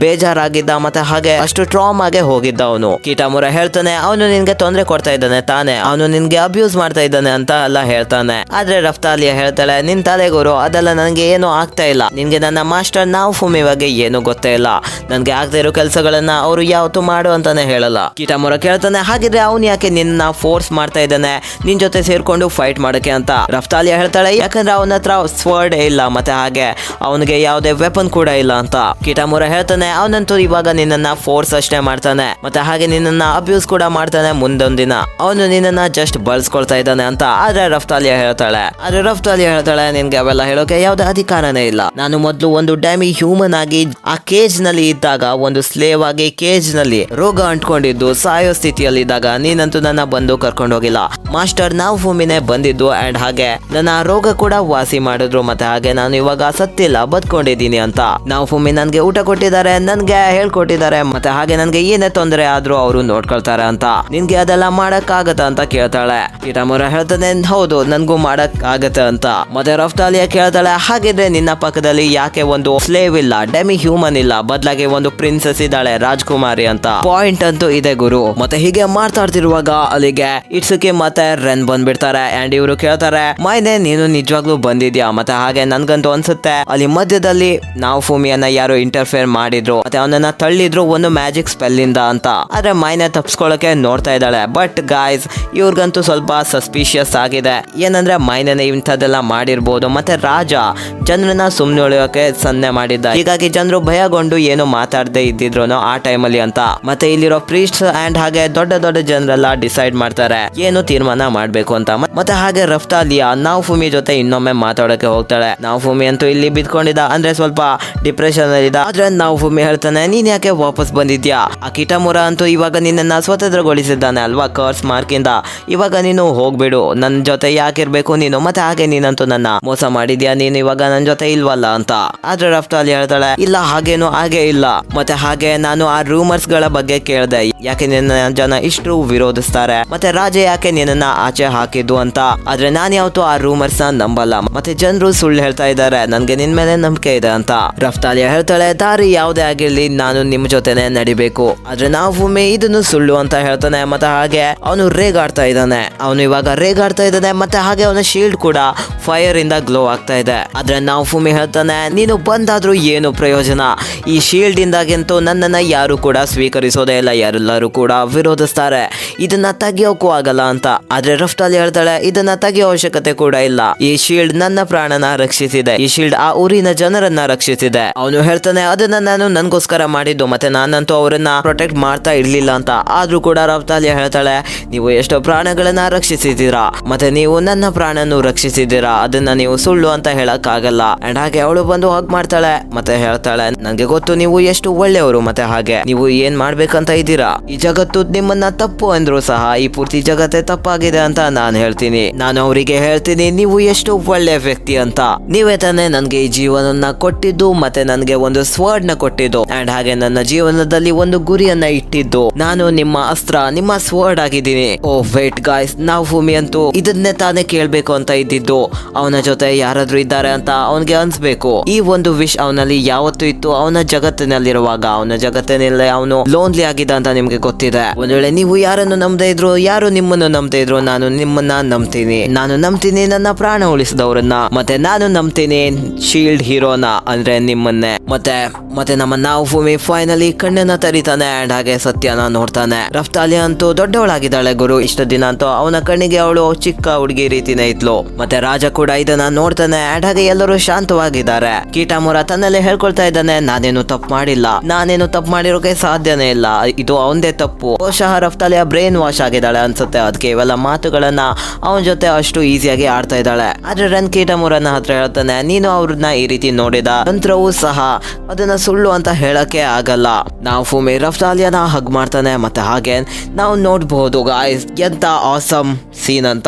ಬೇಜಾರಾಗಿದ್ದ, ಮತ್ತೆ ಹಾಗೆ ಅಷ್ಟು ಟ್ರಾಮಾಗೆ ಹೋಗಿದ್ದ ಅವನು. ಕಿಟಾಮುರ ಹೇಳ್ತಾನೆ, ಅವನು ನಿನ್ಗೆ ತೊಂದರೆ ಕೊಡ್ತಾ ಇದ್ದಾನೆ ತಾನೆ, ಅವನು ನಿನ್ಗೆ ಅಬ್ಯೂಸ್ ಮಾಡ್ತಾ ಇದ್ದಾನೆ ಅಂತ ಎಲ್ಲ ಹೇಳ್ತಾನೆ. ಆದ್ರೆ ರಫ್ತಾಲಿಯಾ ಹೇಳ್ತಾಳೆ, ನಿನ್ ತಲೆಗುರು ಅದೆಲ್ಲ ನನಗೆ ಏನು ಆಗ್ತಾ ಇಲ್ಲ, ನಿನ್ಗೆ ನನ್ನ ಮಾಸ್ಟರ್ ನಾವುಫುಮಿ ಬಗ್ಗೆ ಏನು ಗೊತ್ತೇ ಇಲ್ಲ, ನನ್ಗೆ ಆಗದೆ ಇರೋ ಕೆಲಸಗಳನ್ನ ಅವರು ಯಾವತ್ತೂ ಮಾಡು ಅಂತಾನೆ ಹೇಳಲ್ಲ. ಕಿಟಾಮುರ ಕೇಳ್ತಾನೆ, ಹಾಗಿದ್ರೆ ಅವ್ನು ಯಾಕೆ ನಿನ್ನ ಫೋರ್ಸ್ ಮಾಡ್ತಾ ಇದ್ದಾನೆ ನಿನ್ ಜೊತೆ ಸೇರ್ಕೊಂಡು ಫೈಟ್ ಮಾಡಕ್ಕೆ ಅಂತ. ರಫ್ತಾಲಿಯಾ ಹೇಳ್ತಾಳೆ, ಯಾಕಂದ್ರೆ ಅವನ ಹತ್ರ ಸ್ವರ್ಡ್ ಇಲ್ಲ, ಮತ್ತೆ ಹಾಗೆ ಅವನಿಗೆ ಯಾವುದೇ ವೆಪನ್ ಕೂಡ ಇಲ್ಲ ಅಂತ. ಕಿಟಾಮುರ ಹೇಳ್ತಾನೆ, ಅವನಂತೂ ಇವಾಗ ನಿನ್ನನ್ನ ಫೋರ್ಸ್ ಅಷ್ಟೇ ಮಾಡ್ತಾನೆ, ಮತ್ತೆ ಹಾಗೆ ನಿನ್ನನ್ನ ಅಬ್ಯೂಸ್ ಕೂಡ ಮಾಡ್ತಾನೆ. ಮುಂದೊಂದಿನ ಅವನು ನಿನ್ನನ್ನ ಜಸ್ಟ್ ಬಳಸ್ಕೊಳ್ತಾ ಇದ್ದಾನೆ ಅಂತ. ಆದ್ರೆ ರಫ್ತಾಲಿಯಾ ಹೇಳ್ತಾಳೆ, ನಿನ್ಗೆ ಅವೆಲ್ಲ ಹೇಳೋಕೆ ಯಾವುದೇ ಅಧಿಕಾರನೇ ಇಲ್ಲ. ನಾನು ಮೊದಲು ಒಂದು ಡ್ಯಾಮಿ ಹ್ಯೂಮನ್ ಆಗಿ ಆ ಕೇಜ್ ನಲ್ಲಿ ಇದ್ದಾಗ, ಒಂದು ಸ್ಲೇವ್ ಆಗಿ ಕೇಜ್ ನಲ್ಲಿ ರೋಗ ಅಂಟ್ಕೊಂಡಿದ್ದು ಸಾಯೋ ಸ್ಥಿತಿಯಲ್ಲಿ ಇದ್ದಾಗ ನೀನಂತೂ ರೋಗಗಳನ್ನ ಬಂದು ಕರ್ಕೊಂಡು ಹೋಗಿಲ್ಲ. ಮಾಸ್ಟರ್ ನಾವೊಫುಮಿನೇ ಬಂದಿದ್ದು ಅಂಡ್ ಹಾಗೆ ನನ್ನ ರೋಗ ಕೂಡ ವಾಸಿ ಮಾಡಿದ್ರು. ಮತ್ತೆ ಹಾಗೆ ನಾನು ಇವಾಗ ಸತ್ತಿಲ್ಲ, ಬದ್ಕೊಂಡಿದ್ದೀನಿ ಅಂತ ನಾವೊಫುಮಿ ನನ್ಗೆ ಊಟ ಕೊಟ್ಟಿದ್ದಾರೆ, ನನ್ಗೆ ಹೇಳ್ಕೊಟ್ಟಿದ್ದಾರೆ. ಮತ್ತೆ ಹಾಗೆ ನನ್ಗೆ ಏನೇ ತೊಂದರೆ ಆದ್ರೂ ಅವರು ನೋಡ್ಕೊಳ್ತಾರೆ ಅಂತ. ನಿನ್ಗೆ ಅದೆಲ್ಲ ಮಾಡಕ್ ಆಗತ್ತ ಅಂತ ಕೇಳ್ತಾಳೆ. ಕಿಟಾಮುರ ಹೇಳ್ತಾನೆ, ಹೌದು ನನ್ಗೂ ಮಾಡಕ್ ಆಗತ್ತೆ ಅಂತ. ಮತ್ತೆ ರಫ್ತಾಲಿಯಾ ಕೇಳ್ತಾಳೆ, ಹಾಗಿದ್ರೆ ನಿನ್ನ ಪಕ್ಕದಲ್ಲಿ ಯಾಕೆ ಒಂದು ಸ್ಲೇವ್ ಇಲ್ಲ, ಡೆಮಿ ಹ್ಯೂಮನ್ ಇಲ್ಲ, ಬದಲಾಗಿ ಒಂದು ಪ್ರಿನ್ಸೆಸ್ ಇದ್ದಾಳೆ, ರಾಜ್ಕುಮಾರಿ ಅಂತ. ಪಾಯಿಂಟ್ ಅಂತೂ ಇದೆ ಗುರು. ಮತ್ತೆ ಹೀಗೆ ಮಾತಾಡ್ತಿರುವಾಗ ಅಲ್ಲಿಗೆ ಇಟ್ಸುಕಿ ಮತ್ತೆ ರೆನ್ ಬಂದ್ಬಿಡ್ತಾರೆ. ಅಂಡ್ ಇವರು ಕೇಳ್ತಾರೆ, ಮೈನೆ ನೀನು ನಿಜವಾಗ್ಲೂ ಬಂದಿದ್ಯಾ? ಮತ್ತೆ ಹಾಗೆ ನನ್ಗಂತೂ ಅನ್ಸುತ್ತೆ ಅಲ್ಲಿ ಮಧ್ಯದಲ್ಲಿ ನಾವೊಫುಮಿಯನ್ನ ಯಾರು ಇಂಟರ್ಫಿಯರ್ ಮಾಡಿದ್ರು, ಮತ್ತೆ ಅವನನ್ನ ತಳ್ಳಿದ್ರು ಒಂದು ಮ್ಯಾಜಿಕ್ ಸ್ಪೆಲ್ ಇಂದ ಅಂತ. ಆದ್ರೆ ಮೈನೆ ತಪ್ಸ್ಕೊಳಕ್ಕೆ ನೋಡ್ತಾ ಇದ್ದಾಳೆ. ಬಟ್ ಗಾಯ್ಸ್ ಇವ್ರಿಗಂತೂ ಸ್ವಲ್ಪ ಸಸ್ಪಿಷಿಯಸ್ ಆಗಿದೆ. ಏನಂದ್ರೆ ಮೈನೆ ಇಂಥದ್ದೆಲ್ಲ ಮಾಡಿರ್ಬೋದು. ಮತ್ತೆ ರಾಜ ಜನರನ್ನ ಸುಮ್ನೆ ಉಳಿಯೋಕೆ ಸನ್ನೆ ಮಾಡಿದ್ದ. ಹೀಗಾಗಿ ಜನರು ಭಯಗೊಂಡು ಏನು ಮಾತಾಡದೆ ಇದ್ದಿದ್ರು ಆ ಟೈಮಲ್ಲಿ ಅಂತ. ಮತ್ತೆ ಇಲ್ಲಿರೋ ಪ್ರೀಸ್ಟ್ಸ್ ಅಂಡ್ ಹಾಗೆ ದೊಡ್ಡ ದೊಡ್ಡ ಜನರೆಲ್ಲ ಡಿಸೈಡ್ ಮಾಡ್ತಾರೆ ಏನು ತೀರ್ಮಾನ ಮಾಡ್ಬೇಕು ಅಂತ. ಮತ್ತೆ ಹಾಗೆ ರಫ್ತಾಲಿಯಾ ನಾವೊಫುಮಿ ಜೊತೆ ಇನ್ನೊಮ್ಮೆ ಮಾತಾಡೋಕೆ ಹೋಗ್ತಾಳೆ. ನಾವೊಫುಮಿ ಅಂತೂ ಇಲ್ಲಿ ಬಿದ್ಕೊಂಡಿದ್ದ, ಅಂದ್ರೆ ಸ್ವಲ್ಪ ಡಿಪ್ರೆಷನ್ ಅಲ್ಲಿ ಇದ್ದ. ಆದ್ರೆ ನಾವೊಫುಮಿ ಹೇಳ್ತಾನೆ, ನೀನ್ ಯಾಕೆ ವಾಪಸ್ ಬಂದಿದ್ಯಾ? ಆ ಕಿಟಾಮುರ ಅಂತೂ ಇವಾಗ ನಿನ್ನನ್ನ ಸ್ವತಂತ್ರಗೊಳಿಸಿದ್ದಾನೆ ಅಲ್ವಾ ಕರ್ಸ್ ಮಾರ್ಕ್ ಇಂದ. ಇವಾಗ ನೀನು ಹೋಗ್ಬಿಡು, ನನ್ ಜೊತೆ ಯಾಕಿರ್ಬೇಕು ನೀನು? ಮತ್ತೆ ಹಾಗೆ ನೀನಂತೂ ನನ್ನ ಮೋಸ ಮಾಡಿದ್ಯಾ, ನೀನು ಇವಾಗ ನನ್ ಜೊತೆ ಇಲ್ವಲ್ಲ ಅಂತ. ಆದ್ರೆ ರಫ್ತಾಲಿ ಹೇಳ್ತಾಳೆ, ಇಲ್ಲ ಹಾಗೇನು ಹಾಗೆ ಇಲ್ಲ. ಮತ್ತೆ ಹಾಗೆ ನಾನು ಆ ರೂಮರ್ಸ್ ಗಳ ಬಗ್ಗೆ ಕೇಳ್ದೆ, ಯಾಕೆ ನಿನ್ನ ಜನ ಇಷ್ಟು ವಿರೋಧಿಸ್ತಾರೆ, ಮತ್ತೆ ರಾಜ ಯಾಕೆ ನಿನ್ನ ಆಚೆ ಹಾಕಿದ್ದು ಅಂತ. ಆದ್ರೆ ನಾನು ಯಾವತ್ತೂ ಆ ರೂಮರ್ಸ್ ನ ನಂಬಲ್ಲ, ಮತ್ತೆ ಜನರು ಸುಳ್ಳು ಹೇಳ್ತಾ ಇದ್ದಾರೆ, ನನ್ಗೆ ನಿನ್ ಮೇಲೆ ನಂಬಿಕೆ ಇದೆ ಅಂತ. ರಫ್ತಾಲಿಯಾ ಹೇಳ್ತಾಳೆ, ದಾರಿ ಯಾವ್ದೇ ಆಗಿರ್ಲಿ ನಾನು ನಿಮ್ ಜೊತೆನೆ ನಡಿಬೇಕು. ಆದ್ರೆ ನಾವೊಮ್ಮೆ ಇದನ್ನು ಸುಳ್ಳು ಅಂತ ಹೇಳ್ತಾನೆ. ಮತ್ತೆ ಹಾಗೆ ಅವನು ರೇಗಾಡ್ತಾ ಇದ್ದಾನೆ. ಅವನು ಇವಾಗ ರೇಗಾಡ್ತಾ ಇದ್ದಾನೆ. ಮತ್ತೆ ಹಾಗೆ ಅವನ ಶೀಲ್ಡ್ ಕೂಡ ಫೈರ್ ಇಂದ ಗ್ಲೋ ಆಗ್ತಾ ಇದೆ. ಆದ್ರೆ ನಾವೊಫುಮಿ ಹೇಳ್ತಾನೆ, ನೀನು ಬಂದಾದ್ರೂ ಏನು ಪ್ರಯೋಜನ? ಈ ಶೀಲ್ಡ್ ಇಂದಾಗಂತೂ ನನ್ನನ್ನ ಯಾರು ಕೂಡ ಸ್ವೀಕರಿಸೋದೇ ಇಲ್ಲ, ಎಲ್ಲರೂ ಕೂಡ ವಿರೋಧಿಸ್ತಾರೆ, ಇದನ್ನ ತೆಗಿಯೋಕ್ಕೂ ಆಗಲ್ಲ ಅಂತ. ಆದ್ರೆ ರಫ್ತಾಲಿ ಹೇಳ್ತಾಳೆ, ಇದನ್ನ ತೆಗಿಯೋ ಅವಶ್ಯಕತೆ ಕೂಡ ಇಲ್ಲ. ಈ ಶೀಲ್ಡ್ ನನ್ನ ಪ್ರಾಣನ ರಕ್ಷಿಸಿದೆ, ಈ ಶೀಲ್ಡ್ ಆ ಊರಿನ ಜನರನ್ನ ರಕ್ಷಿಸಿದೆ. ಅವನು ಹೇಳ್ತಾನೆ, ಅದನ್ನ ನಾನು ನನ್ಗೋಸ್ಕರ ಮಾಡಿದ್ದು, ಮತ್ತೆ ನಾನಂತೂ ಅವರನ್ನ ಪ್ರೊಟೆಕ್ಟ್ ಮಾಡ್ತಾ ಇರ್ಲಿಲ್ಲ ಅಂತ. ಆದ್ರೂ ಕೂಡ ರಫ್ತಾಲಿಯಾ ಹೇಳ್ತಾಳೆ, ನೀವು ಎಷ್ಟೋ ಪ್ರಾಣಗಳನ್ನ ರಕ್ಷಿಸಿದ್ದೀರಾ, ಮತ್ತೆ ನೀವು ನನ್ನ ಪ್ರಾಣನು ರಕ್ಷಿಸಿದ್ದೀರಾ, ಅದನ್ನ ನೀವು ಸುಳ್ಳು ಅಂತ ಹೇಳಕ್ ಆಗಲ್ಲ. ಅಂಡ್ ಹಾಗೆ ಅವಳು ಬಂದು ಹಗ್ ಮಾಡ್ತಾಳೆ. ಮತ್ತೆ ಹೇಳ್ತಾಳೆ, ನಂಗೆ ಗೊತ್ತು ನೀವು ಎಷ್ಟು ಒಳ್ಳೆಯವರು, ಮತ್ತೆ ಹಾಗೆ ನೀವು ಏನ್ ಮಾಡ್ಬೇಕಂತ ಇದ್ದೀರಾ. ಈ ಜಗತ್ತು ನಿಮ್ಮನ್ನ ತಪ್ಪು ಅಂದ್ರು ಸಹ ಈ ಪೂರ್ತಿ ಜಗತ್ತೇ ತಪ್ಪಾಗಿದೆ ಅಂತ ನಾನು ಹೇಳ್ತೀನಿ. ನಾನು ಅವರಿಗೆ ಹೇಳ್ತೀನಿ, ನೀವು ಎಷ್ಟು ಒಳ್ಳೆ ವ್ಯಕ್ತಿ ಅಂತ. ನೀವೇ ತಾನೇ ನನ್ಗೆ ಈ ಜೀವನನ್ನ ಕೊಟ್ಟಿದ್ದು, ಮತ್ತೆ ನನ್ಗೆ ಒಂದು ಸ್ವರ್ಡ್ ನ ಕೊಟ್ಟಿದ್ದು, ಅಂಡ್ ಹಾಗೆ ನನ್ನ ಜೀವನದಲ್ಲಿ ಒಂದು ಗುರಿಯನ್ನ ಇಟ್ಟಿದ್ದು. ನಾನು ನಿಮ್ಮ ಅಸ್ತ್ರ, ನಿಮ್ಮ ಸ್ವರ್ಡ್ ಆಗಿದ್ದೀನಿ. ಓ ವೇಟ್ ಗಾಯ್ಸ್, ನಾವೊಫುಮಿ ಅಂತೂ ಇದನ್ನೇ ತಾನೇ ಕೇಳ್ಬೇಕು ಅಂತ ಇದ್ದಿದ್ದು. ಅವನ ಜೊತೆ ಯಾರಾದ್ರೂ ಇದ್ದಾರೆ ಅಂತ ಅವನ್ಗೆ ಅನ್ಸ್ಬೇಕು. ಈ ಒಂದು ವಿಶ್ ಅವನಲ್ಲಿ ಯಾವತ್ತೂ ಇತ್ತು. ಅವನ ಜಗತ್ತಿನಲ್ಲಿರುವಾಗ, ಅವನ ಜಗತ್ತಿನಲ್ಲಿ ಅವನು ಲೋನ್ಲಿ ಆಗಿದ್ದ ಅಂತ ನಿಮ್ಗೆ ಗೊತ್ತಿದೆ. ಒಂದ್ ವೇಳೆ ನೀವು ಯಾರನ್ನು ನಂಬದೇ ಇದ್ರು, ಯಾರು ನಿಮ್ಮನ್ನು ನಂಬದೇ ಇದ್ರು, ನಾನು ನಿಮ್ಮನ್ನ ನಂಬ್ತೀನಿ. ನಾನು ನಂಬ್ತೀನಿ ನನ್ನ ಪ್ರಾಣ ಉಳಿಸಿದವರನ್ನ, ಮತ್ತೆ ನಾನು ನಂಬ್ತೀನಿ ಶೀಲ್ಡ್ ಹೀರೋನ, ಅಂದ್ರೆ ನಿಮ್ಮನ್ನೇ. ಮತ್ತೆ ನಮ್ಮ ನಾವೊಫುಮಿ ಫೈನಲಿ ಕಣ್ಣನ್ನ ತರಿತಾನೆ. ಅಂಡ್ ಹಾಗೆ ಸತ್ಯನ ನೋಡ್ತಾನೆ. ರಫ್ತಾಲಿಯಾ ಅಂತೂ ದೊಡ್ಡವಳಾಗಿದ್ದಾಳೆ ಗುರು. ಇಷ್ಟು ದಿನ ಅಂತೂ ಅವನ ಕಣ್ಣಿಗೆ ಅವಳು ಚಿಕ್ಕ ಹುಡುಗಿ ರೀತಿನೇ ಇದ್ಲು. ಮತ್ತೆ ರಾಜ ಕೂಡ ಇದನ್ನ ನೋಡ್ತಾನೆ. ಅಂಡ್ ಹಾಗೆ ಎಲ್ಲರೂ ಶಾಂತವಾಗಿದ್ದಾರೆ. ಕಿಟಾಮುರ ತನ್ನಲ್ಲೇ ಹೇಳ್ಕೊಳ್ತಾ ಇದ್ದಾನೆ, ನಾನೇನು ತಪ್ಪು ಮಾಡಿಲ್ಲ, ನಾನೇನು ತಪ್ಪು ಮಾಡಿರೋಕೆ ಸಾಧ್ಯನೇ ಇಲ್ಲ, ಇದು ಅವಂದೇ ತಪ್ಪು. ಬಹುಶಃ ರಫ್ತಾಲಿಯಾ ಬ್ರೈನ್ ವಾಶ್ ಆಗಿದ್ದಾಳೆ ಅನ್ಸುತ್ತೆ, ಅದಕ್ಕೆ ಇವೆಲ್ಲ ಮಾತುಗಳನ್ನ ಅವನ ಜೊತೆ ಅಷ್ಟು ಈಸಿಯಾಗಿ ಆಡ್ತಾ ಇದ್ದಾಳೆ. ಆದ್ರೆ ರನ್ ಕಿಟಾಮುರನ ಹತ್ರ ಹೇಳ್ತಾನೆ, ನೀನು ಅವ್ರನ್ನ ಈ ರೀತಿ ನೋಡಿದ ನಂತರವೂ ಸಹ ಅದನ್ನ ಸುಳ್ಳು ಅಂತ ಹೇಳಕ್ಕೆ ಆಗಲ್ಲ. ನಾವೊಫುಮಿ ರಫ್ತಾಲಿಯಾನ ಹಗ್ ಮಾಡ್ತಾನೆ. ಮತ್ತೆ ಹಾಗೆ ನಾವು ನೋಡ್ಬಹುದು ಗಾಯ್ಸ್, ಎಂತ ಆಸಮ್ ಸೀನ್ ಅಂತ.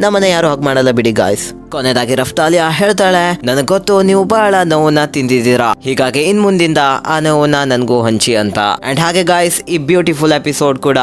ನಮ್ಮನೆ ಯಾರು ಹಗ್ ಮಾಡಲ್ಲ ಬಿಡಿ ಗಾಯ್ಸ್. ಕೊನೆಯದಾಗಿ ರಫ್ತಾಲಿಯಾ ಹೇಳ್ತಾಳೆ, ನನಗೆ ಗೊತ್ತು ನೀವು ಬಹಳ ನೋವನ್ನ ತಿಂದಿದ್ದೀರಾ, ಹೀಗಾಗಿ ಇನ್ ಮುಂದಿಂದ ಆ ನೋವನ್ನ ನನಗೂ ಹಂಚಿ ಅಂತ. ಅಂಡ್ ಹಾಗೆ ಗಾಯ್ಸ್, ಈ ಬ್ಯೂಟಿಫುಲ್ ಎಪಿಸೋಡ್ ಕೂಡ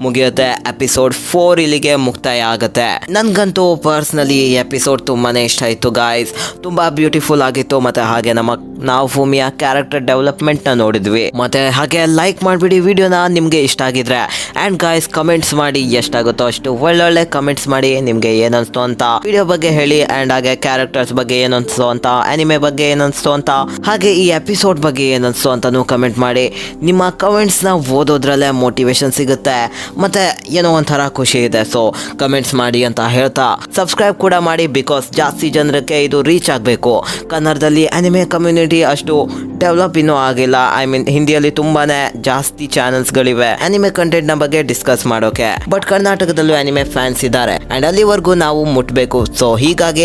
ಮುಗಿಯುತ್ತೆ. ಎಪಿಸೋಡ್ 4 ಇಲ್ಲಿಗೆ ಮುಕ್ತಾಯ ಆಗುತ್ತೆ. ನನ್ಗಂತೂ ಪರ್ಸ್ನಲಿ ಈ ಎಪಿಸೋಡ್ ತುಂಬಾನೇ ಇಷ್ಟ ಆಯ್ತು ಗಾಯ್ಸ್. ತುಂಬಾ ಬ್ಯೂಟಿಫುಲ್ ಆಗಿತ್ತು. ಮತ್ತೆ ಹಾಗೆ ನಮ್ಮ ನಾವೊಫುಮಿಯ ಕ್ಯಾರೆಕ್ಟರ್ ಡೆವಲಪ್ಮೆಂಟ್ ನ ನೋಡಿದ್ವಿ. ಮತ್ತೆ ಹಾಗೆ ಲೈಕ್ ಮಾಡ್ಬಿಡಿ ವಿಡಿಯೋನ ನಿಮ್ಗೆ ಇಷ್ಟ ಆಗಿದ್ರೆ. ಅಂಡ್ ಗಾಯ್ಸ್, ಕಮೆಂಟ್ಸ್ ಮಾಡಿ, ಎಷ್ಟಾಗುತ್ತೋ ಅಷ್ಟು ಒಳ್ಳೊಳ್ಳೆ ಕಮೆಂಟ್ಸ್ ಮಾಡಿ, ನಿಮ್ಗೆ ಏನನ್ಸ್ತು ಅಂತ ವಿಡಿಯೋ ಬಗ್ಗೆ ಹೇಳಿ. ಅಂಡ್ ಹಾಗೆ ಕ್ಯಾರೆಕ್ಟರ್ಸ್ ಬಗ್ಗೆ ಏನನ್ಸ್ತು ಅಂತ, ಅನಿಮೆ ಬಗ್ಗೆ ಏನನ್ಸ್ತು ಅಂತ, ಹಾಗೆ ಈ ಎಪಿಸೋಡ್ ಬಗ್ಗೆ ಏನನ್ಸ್ತು ಅಂತಾನು ಕಮೆಂಟ್ ಮಾಡಿ. ನಿಮ್ಮ ಕಮೆಂಟ್ಸ್ ನ ಓದೋದ್ರಲ್ಲೇ ಮೋಟಿವೇಶನ್ ಸಿಗುತ್ತೆ, ಮತ್ತೆ ಏನೋ ಒಂಥರ ಖುಷಿ ಇದೆ. ಸೊ ಕಮೆಂಟ್ಸ್ ಮಾಡಿ ಅಂತ ಹೇಳ್ತಾ ಸಬ್ಸ್ಕ್ರೈಬ್ ಕೂಡ ಮಾಡಿ, ಬಿಕಾಸ್ ಜಾಸ್ತಿ ಜನರಿಗೆ ಇದು ರೀಚ್ ಆಗಬೇಕು. ಕನ್ನಡದಲ್ಲಿ ಅನಿಮೆ ಕಮ್ಯುನಿಟಿ ಅಷ್ಟು ಡೆವಲಪ್ ಇನ್ನೂ ಆಗಿಲ್ಲ. ಐ ಮೀನ್ ಹಿಂದಿಯಲ್ಲಿ ತುಂಬಾನೇ ಜಾಸ್ತಿ ಚಾನೆಲ್ಸ್ಗಳಿವೆ ಅನಿಮೆ ಕಂಟೆಂಟ್ ನ ಬಗ್ಗೆ ಡಿಸ್ಕಸ್ ಮಾಡೋಕೆ. ಬಟ್ ಕರ್ನಾಟಕದಲ್ಲೂ ಅನಿಮೆ ಫ್ಯಾನ್ಸ್ ಇದ್ದಾರೆ ಅಂಡ್ ಅಲ್ಲಿವರೆಗೂ ನಾವು ಮುಟ್ಬೇಕು. ಸೊ ಹೀಗಾಗಿ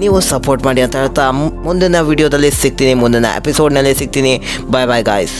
ನೀವು ಸಪೋರ್ಟ್ ಮಾಡಿ ಅಂತ ಹೇಳ್ತಾ ಮುಂದಿನ ವಿಡಿಯೋದಲ್ಲಿ ಸಿಗ್ತೀನಿ, ಮುಂದಿನ ಎಪಿಸೋಡ್ನಲ್ಲಿ ಸಿಗ್ತೀನಿ. ಬಾಯ್ ಬಾಯ್ ಗಾಯ್ಸ್.